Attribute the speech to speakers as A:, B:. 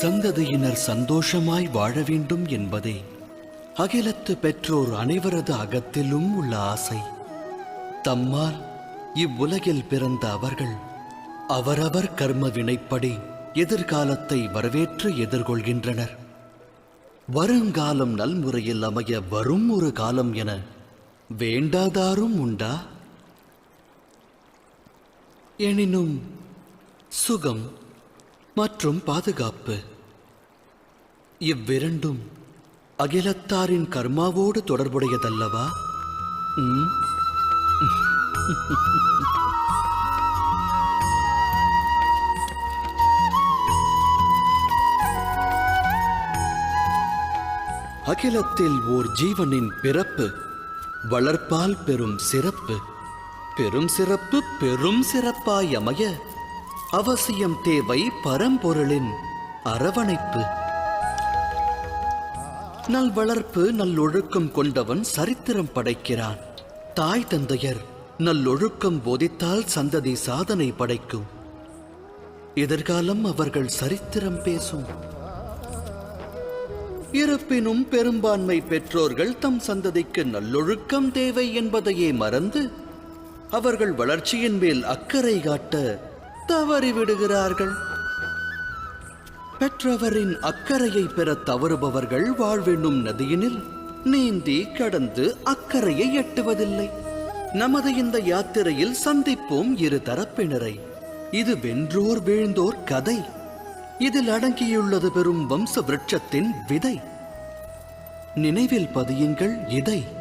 A: சந்ததியினர் சந்தோஷமாய் வாழ வேண்டும் என்பதே அகிலத்து பெற்றோர் அனைவரது அகத்திலும் உள்ள ஆசை. தம்மால் இவ்வுலகில் பிறந்த அவர்கள் அவரவர் கர்ம வினைப்படி எதிர்காலத்தை வரவேற்று எதிர்கொள்கின்றனர். வருங்காலம் நல்முறையில் அமைய வரும் ஒரு காலம் என வேண்டாதாரும் உண்டா? எனினும் சுகம் மற்றும் பாதுகாப்பு இவ்விரண்டும் அகிலத்தாரின் கர்மாவோடு தொடர்புடையதல்லவா? அகிலத்தில் ஓர் ஜீவனின் பிறப்பு வளர்ப்பால் பெரும் சிறப்பு. பெரும் சிறப்பு பெரும் சிறப்பாய் அமைய அவசியம் தேவை பரம்பொருளின் அரவணைப்பு. நல் வளர்ப்பு நல்லொழுக்கம் கொண்டவன் சரித்திரம் படைக்கிறான். தாய் தந்தையர் நல்லொழுக்கம் போதித்தால் சந்ததி சாதனை படைக்கும். எதிர்காலம் அவர்கள் சரித்திரம் பேசும். இருப்பினும் பெரும்பான்மை பெற்றோர்கள் தம் சந்ததிக்கு நல்லொழுக்கம் தேவை என்பதையே மறந்து அவர்கள் வளர்ச்சியின் மேல் அக்கறை காட்ட தவறிவிடுகிறார்கள். பெற்றவரின் அக்கறையை பெற தவறுபவர்கள் வாழ்வென்னும் நதியினில் நீந்தி கடந்து அக்கறையை எட்டுவதில்லை. நமது இந்த யாத்திரையில் சந்திப்போம் இரு தரப்பினரை. இது வென்றோர் வீழ்ந்தோர் கதை. இதில் அடங்கியுள்ளது பெரும் வம்ச விருட்சத்தின் விதை. நினைவில் பதியுங்கள் இதை.